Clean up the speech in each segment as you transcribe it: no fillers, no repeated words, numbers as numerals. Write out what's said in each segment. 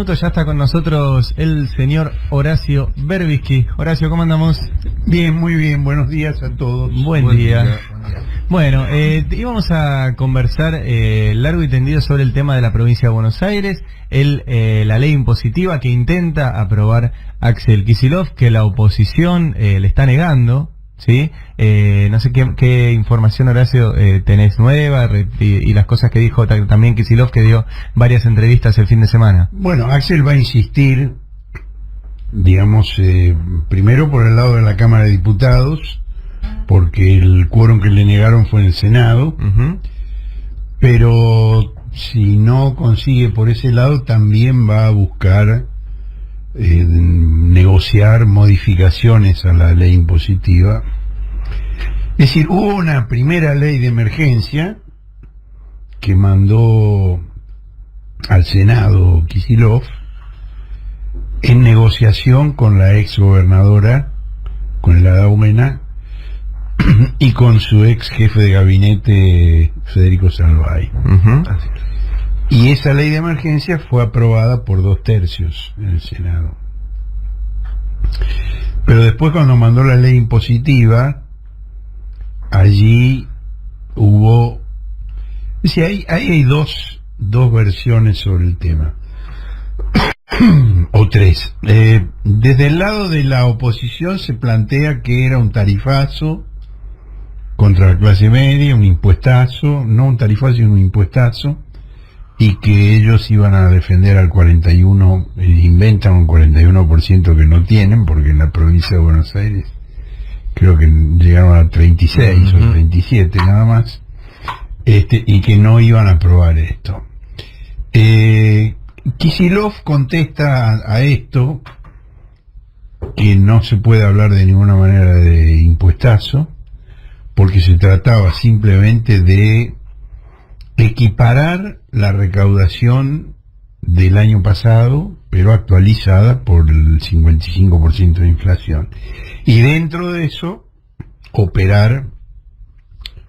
minutos ya está con nosotros el señor Horacio Berbisky. Horacio, ¿cómo andamos? Bien, muy bien. Buenos días a todos. Buen día. Bueno, íbamos a conversar largo y tendido sobre el tema de la provincia de Buenos Aires, la ley impositiva que intenta aprobar Axel Kicillof, que la oposición le está negando, ¿sí? No sé qué información, Horacio, tenés nueva y las cosas que dijo también Kicillof, que dio varias entrevistas el fin de semana. Bueno, Axel va a insistir, digamos, primero por el lado de la Cámara de Diputados, porque el quórum que le negaron fue en el Senado, pero si no consigue por ese lado, también va a buscar negociar modificaciones a la ley impositiva. Es decir, hubo una primera ley de emergencia que mandó al Senado Kicillof en negociación con la ex gobernadora, con el Hada Buena, y con su ex jefe de gabinete Federico Salvay. Y esa ley de emergencia fue aprobada por 2/3 en el Senado. Pero después, cuando mandó la ley impositiva, allí hubo... Es decir, hay dos versiones sobre el tema. O tres. Desde el lado de la oposición se plantea que era un tarifazo contra la clase media, un impuestazo, no un tarifazo, sino un impuestazo, y que ellos iban a defender al 41, inventan un 41% que no tienen, porque en la provincia de Buenos Aires creo que llegaron a 36 o 37 nada más, y que no iban a aprobar esto. Kicillof contesta a esto que no se puede hablar de ninguna manera de impuestazo, porque se trataba simplemente de equiparar la recaudación del año pasado, pero actualizada por el 55% de inflación. Y dentro de eso, operar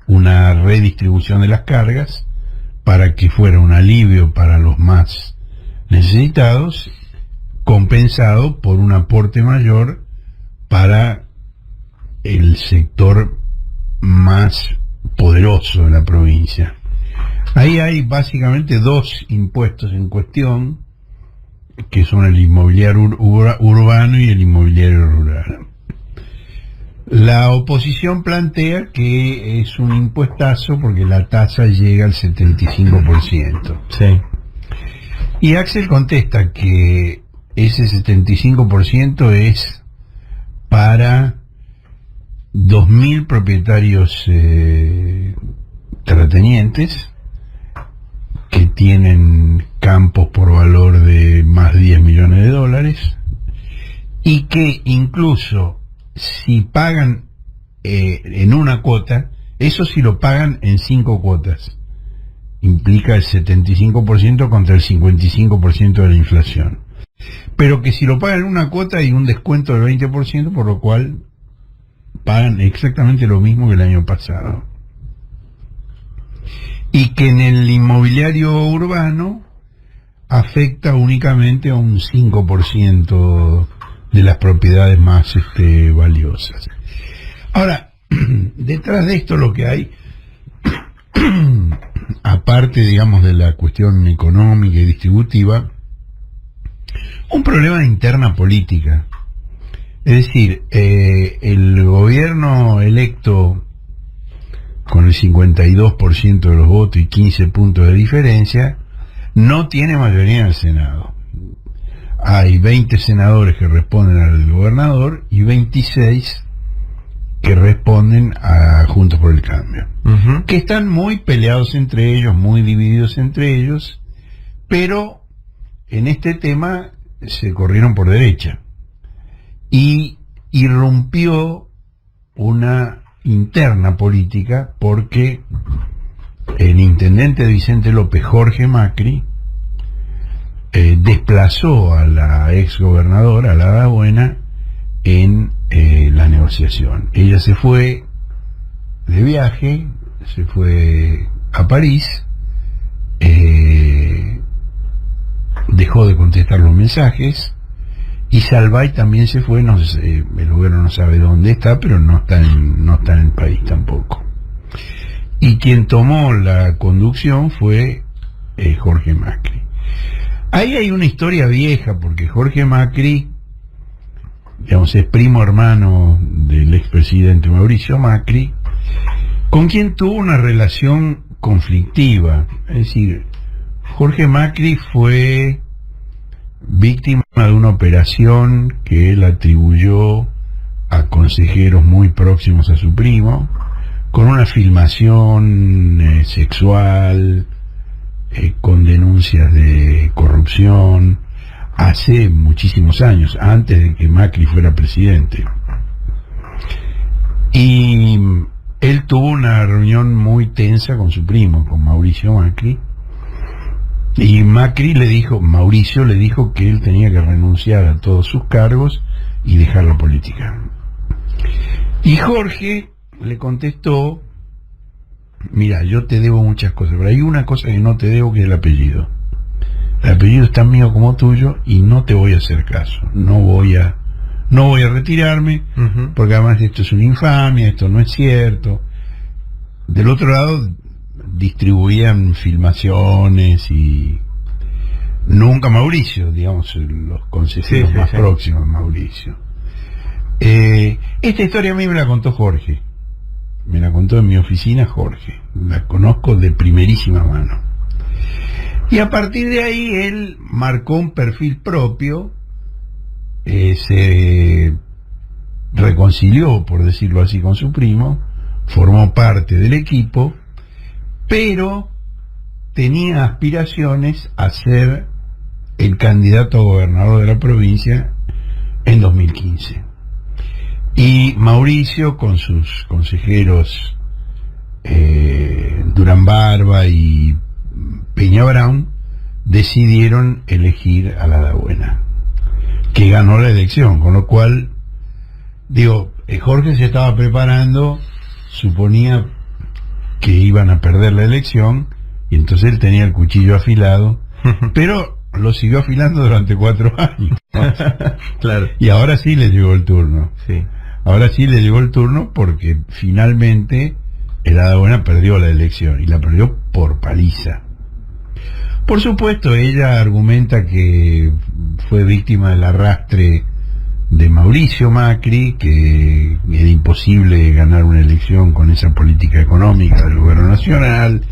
una redistribución de las cargas para que fuera un alivio para los más necesitados, compensado por un aporte mayor para el sector más poderoso de la provincia. Ahí hay básicamente dos impuestos en cuestión, que son el inmobiliario urbano y el inmobiliario rural. La oposición plantea que es un impuestazo porque la tasa llega al 75%. Sí. Y Axel contesta que ese 75% es para 2.000 propietarios terratenientes que tienen campos por valor de más de 10 millones de dólares, y que incluso si pagan en una cuota, eso si lo pagan en 5 cuotas, implica el 75% contra el 55% de la inflación. Pero que si lo pagan en una cuota hay un descuento del 20%, por lo cual pagan exactamente lo mismo que el año pasado. Y que en el inmobiliario urbano afecta únicamente a un 5% de las propiedades más valiosas. Ahora, detrás de esto lo que hay, aparte, digamos, de la cuestión económica y distributiva, un problema de interna política. Es decir, el gobierno electo con el 52% de los votos y 15 puntos de diferencia, no tiene mayoría en el Senado. Hay 20 senadores que responden al gobernador y 26 que responden a Juntos por el Cambio, que están muy peleados entre ellos, muy divididos entre ellos, pero en este tema se corrieron por derecha y irrumpió una interna política, porque el intendente de Vicente López, Jorge Macri, desplazó a la ex gobernadora, a la Hada Buena, en la negociación. Ella se fue de viaje, se fue a París, dejó de contestar los mensajes, y Salvay también se fue, no sé, el gobierno no sabe dónde está, pero no está en el país tampoco. Y quien tomó la conducción fue Jorge Macri. Ahí hay una historia vieja, porque Jorge Macri, digamos, es primo hermano del expresidente Mauricio Macri, con quien tuvo una relación conflictiva. Es decir, Jorge Macri fue víctima de una operación que él atribuyó a consejeros muy próximos a su primo, con una filmación sexual, con denuncias de corrupción, hace muchísimos años, antes de que Macri fuera presidente. Y él tuvo una reunión muy tensa con su primo, con Mauricio Macri, y Mauricio le dijo que él tenía que renunciar a todos sus cargos y dejar la política. Y Jorge le contestó: mira, yo te debo muchas cosas, pero hay una cosa que no te debo, que es el apellido. El apellido es tan mío como tuyo y no te voy a hacer caso. No voy a retirarme, porque además esto es una infamia, esto no es cierto. Del otro lado distribuían filmaciones, y nunca Mauricio, digamos, los consejeros más próximos a Mauricio. Esta historia a mí me la contó Jorge. Me la contó en mi oficina Jorge. La conozco de primerísima mano. Y a partir de ahí él marcó un perfil propio, se reconcilió, por decirlo así, con su primo, formó parte del equipo, pero tenía aspiraciones a ser el candidato a gobernador de la provincia en 2015. Y Mauricio, con sus consejeros Durán Barba y Peña Brown, decidieron elegir a la Dabuena, que ganó la elección, con lo cual, digo, Jorge se estaba preparando, suponía que iban a perder la elección, y entonces él tenía el cuchillo afilado, pero lo siguió afilando durante 4 años. Claro. Y ahora sí le llegó el turno. Sí. Ahora sí le llegó el turno, porque finalmente el Hada Buena perdió la elección, y la perdió por paliza. Por supuesto, ella argumenta que fue víctima del arrastre de Mauricio Macri, que era imposible ganar una elección con esa política económica del gobierno nacional,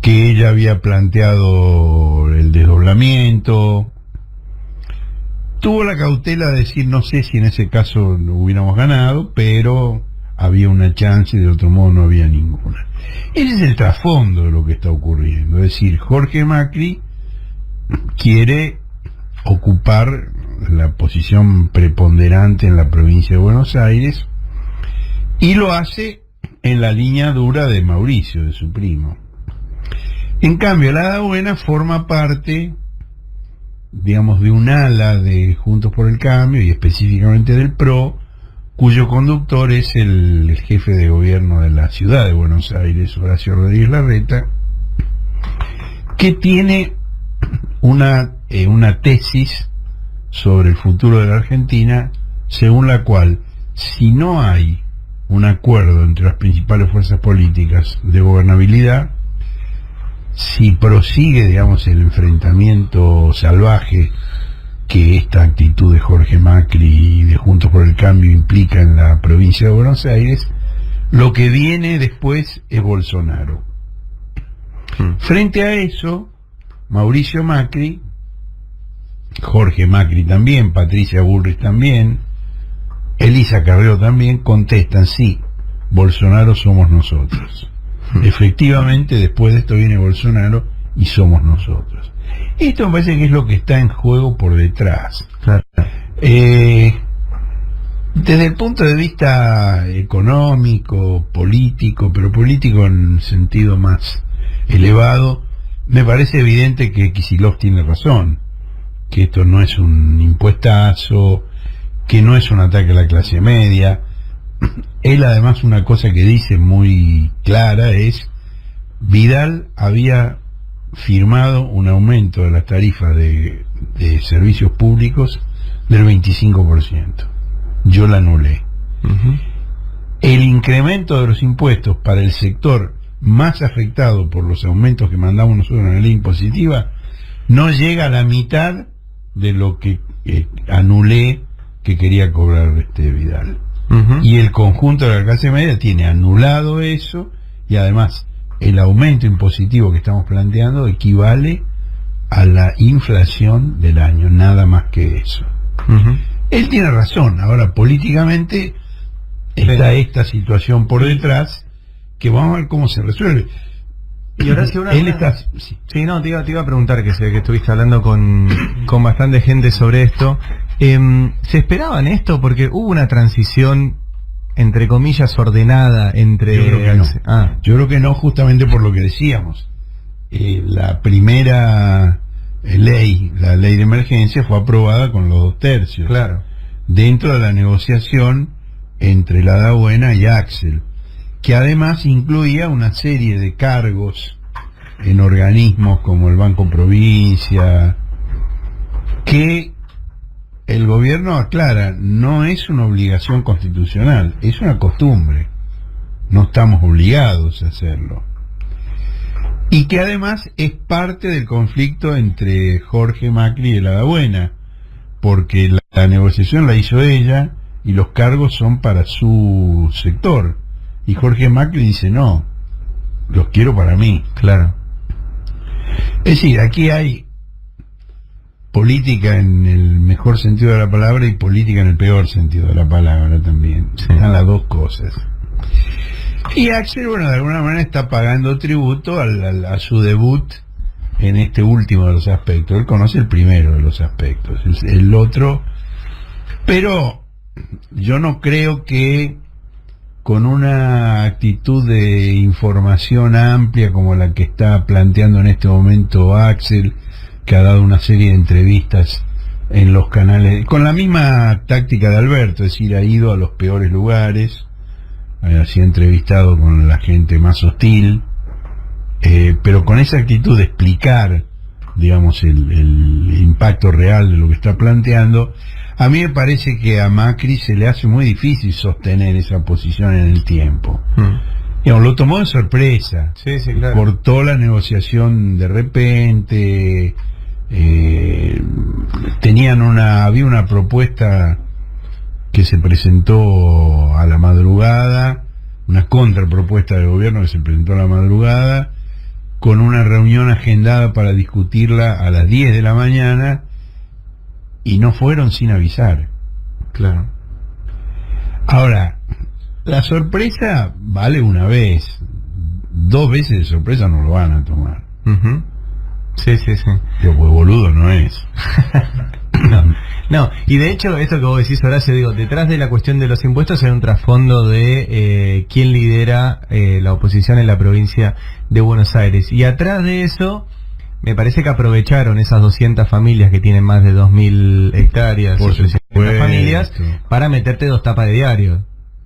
que ella había planteado el desdoblamiento. Tuvo la cautela de decir: no sé si en ese caso no hubiéramos ganado, pero había una chance, y de otro modo no había ninguna. Ese es el trasfondo de lo que está ocurriendo. Es decir, Jorge Macri quiere ocupar la posición preponderante en la provincia de Buenos Aires, y lo hace en la línea dura de Mauricio, de su primo. En cambio, la Hada Buena forma parte, digamos, de un ala de Juntos por el Cambio, y específicamente del PRO, cuyo conductor es el jefe de gobierno de la ciudad de Buenos Aires, Horacio Rodríguez Larreta, que tiene una tesis sobre el futuro de la Argentina, según la cual, si no hay un acuerdo entre las principales fuerzas políticas de gobernabilidad, si prosigue, digamos, el enfrentamiento salvaje que esta actitud de Jorge Macri y de Juntos por el Cambio implica en la provincia de Buenos Aires, lo que viene después es Bolsonaro. Frente a eso, Mauricio Macri, Jorge Macri también, Patricia Bullrich también, Elisa Carrió también, contestan: sí, Bolsonaro somos nosotros. Efectivamente, después de esto viene Bolsonaro y somos nosotros. Esto me parece que es lo que está en juego por detrás. Claro. Desde el punto de vista económico, político, pero político en sentido más elevado, me parece evidente que Kicillof tiene razón, que esto no es un impuestazo, que no es un ataque a la clase media. Él, además, una cosa que dice muy clara es: Vidal había firmado un aumento de las tarifas de servicios públicos del 25%. Yo la anulé. El incremento de los impuestos para el sector más afectado por los aumentos que mandamos nosotros en la ley impositiva no llega a la mitad de lo que anulé que quería cobrar Vidal. Y el conjunto de la clase media tiene anulado eso, y además el aumento impositivo que estamos planteando equivale a la inflación del año, nada más que eso. Él tiene razón. Ahora, políticamente está esta situación por detrás, que vamos a ver cómo se resuelve. Y ahora sí, te iba a preguntar, que sé que estuviste hablando con bastante gente sobre esto. ¿Se esperaban esto? Porque hubo una transición, entre comillas, ordenada entre... Yo creo que no. Yo creo que no, justamente por lo que decíamos. La primera ley, la ley de emergencia, fue aprobada con los 2/3. Claro. Dentro de la negociación entre la Da Buena y Axel, que además incluía una serie de cargos en organismos como el Banco Provincia, que el gobierno aclara, no es una obligación constitucional, es una costumbre, no estamos obligados a hacerlo, y que además es parte del conflicto entre Jorge Macri y la Da Buena, porque la negociación la hizo ella y los cargos son para su sector, y Jorge Macri dice no, los quiero para mí. Claro. Es decir, aquí hay política en el mejor sentido de la palabra y política en el peor sentido de la palabra también. Sí. Están las dos cosas. Y Axel, bueno, de alguna manera está pagando tributo a su debut en este último de los aspectos. Él conoce el primero de los aspectos, el otro, pero yo no creo que con una actitud de información amplia como la que está planteando en este momento Axel, que ha dado una serie de entrevistas en los canales, con la misma táctica de Alberto, es decir, ha ido a los peores lugares, así ha entrevistado con la gente más hostil, pero con esa actitud de explicar, digamos, el impacto real de lo que está planteando. A mí me parece que a Macri se le hace muy difícil sostener esa posición en el tiempo. Digamos, lo tomó de sorpresa. Sí, claro. Cortó la negociación de repente. Había una propuesta que se presentó a la madrugada, una contrapropuesta del gobierno que se presentó a la madrugada, con una reunión agendada para discutirla a las 10 de la mañana, y no fueron sin avisar. Claro. Ahora, la sorpresa vale una vez, 2 veces de sorpresa no lo van a tomar. Sí. Pero pues boludo no es. No, y de hecho, esto que vos decís, Horacio, digo, detrás de la cuestión de los impuestos hay un trasfondo de quién lidera la oposición en la provincia de Buenos Aires. Y atrás de eso, me parece que aprovecharon esas 200 familias que tienen más de 2.000 hectáreas, por 300 familias, para meterte 2 tapas de diario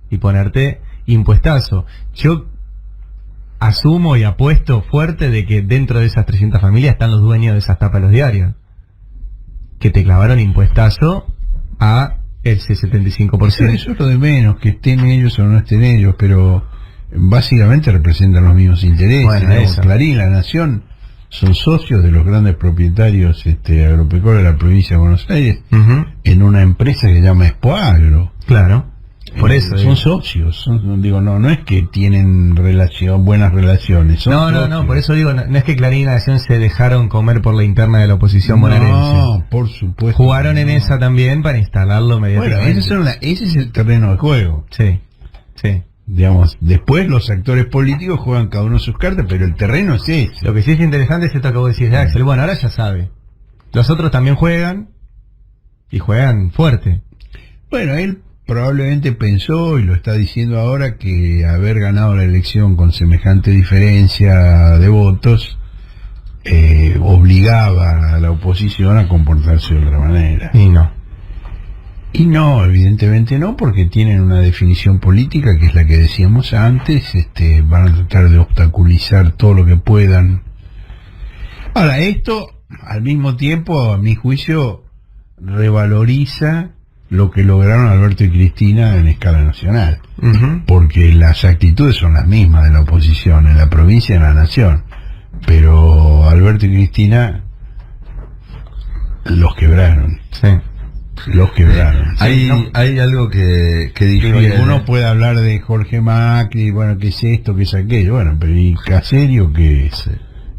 y ponerte impuestazo. Yo asumo y apuesto fuerte de que dentro de esas 300 familias están los dueños de esas tapas de los diarios, que te clavaron impuestazo a ese 75%. Eso es lo de menos, que estén ellos o no estén ellos, pero básicamente representan los mismos intereses. Bueno, Clarín, La Nación, son socios de los grandes propietarios agropecuarios de la provincia de Buenos Aires, en una empresa que se llama Expoagro. Claro. Por eso son socios, no es que tienen buenas relaciones. No, por eso digo, no es que Clarín y La Nación se dejaron comer por la interna de la oposición bonaerense. No, por supuesto. Jugaron en esa también para instalarlo mediáticamente. Bueno, ese es el terreno de juego. Sí. Digamos, después los actores políticos juegan cada uno sus cartas, pero el terreno es ese. Lo que sí es interesante es esto que vos decís de Axel. Bueno, ahora ya sabe. Los otros también juegan, y juegan fuerte. Bueno, él probablemente pensó, y lo está diciendo ahora, que haber ganado la elección con semejante diferencia de votos obligaba a la oposición a comportarse de otra manera. Y no, evidentemente no, porque tienen una definición política que es la que decíamos antes. Van a tratar de obstaculizar todo lo que puedan Ahora, esto al mismo tiempo, a mi juicio, revaloriza lo que lograron Alberto y Cristina en escala nacional, porque las actitudes son las mismas de la oposición en la provincia y en la nación, pero Alberto y Cristina los quebraron. Sí. Los quebraron. Hay algo que difiere. Uno puede hablar de Jorge Macri, bueno, qué es esto, qué es aquello, bueno, pero ¿y Caserio qué es? Sí.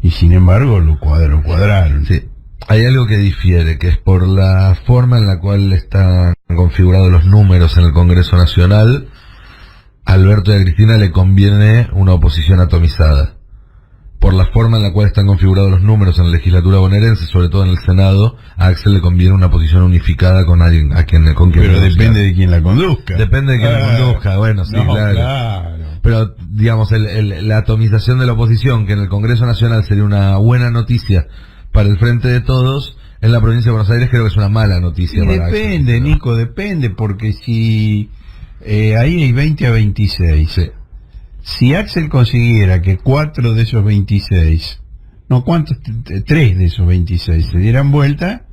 Y sin embargo lo cuadraron. Sí. Hay algo que difiere, que es por la forma en la cual están configurados los números en el Congreso Nacional. A Alberto y a Cristina le conviene una oposición atomizada. Por la forma en la cual están configurados los números en la legislatura bonaerense, sobre todo en el Senado, a Axel le conviene una posición unificada con alguien con quien Pero depende de quién la conduzca. Depende de quién la conduzca, bueno, sí, no, claro. Pero, digamos, la atomización de la oposición, que en el Congreso Nacional sería una buena noticia para el Frente de Todos, en la provincia de Buenos Aires creo que es una mala noticia. Y depende, Axel, Nico, depende, porque si ahí hay 20 a 26. Sí. Si Axel consiguiera que 4 de esos 26, no, ¿cuántos? 3 de esos 26 se dieran vuelta,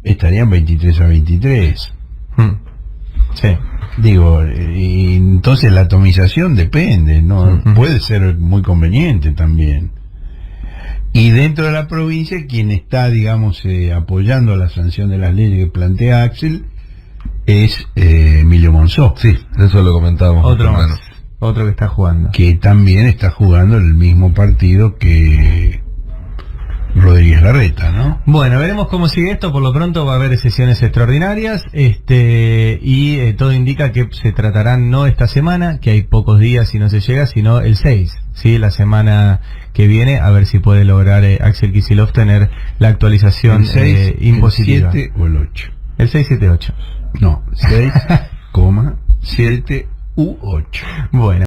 estarían 23 a 23. Sí. Digo, y entonces la atomización depende, ¿no? Puede ser muy conveniente también. Y dentro de la provincia, quien está, digamos, apoyando la sanción de las leyes que plantea Axel es Emilio Monzó. Sí, eso lo comentábamos. Otro que está jugando. Que también está jugando el mismo partido que Rodríguez Larreta, ¿no? Bueno, veremos cómo sigue esto. Por lo pronto va a haber sesiones extraordinarias, y todo indica que se tratarán no esta semana, que hay pocos días si no se llega, sino el 6, ¿sí? La semana que viene, a ver si puede lograr Axel Kicillof tener la actualización el 6, impositiva. ¿El 7 o el 8? El 678. No, 6,7 u 8. Bueno.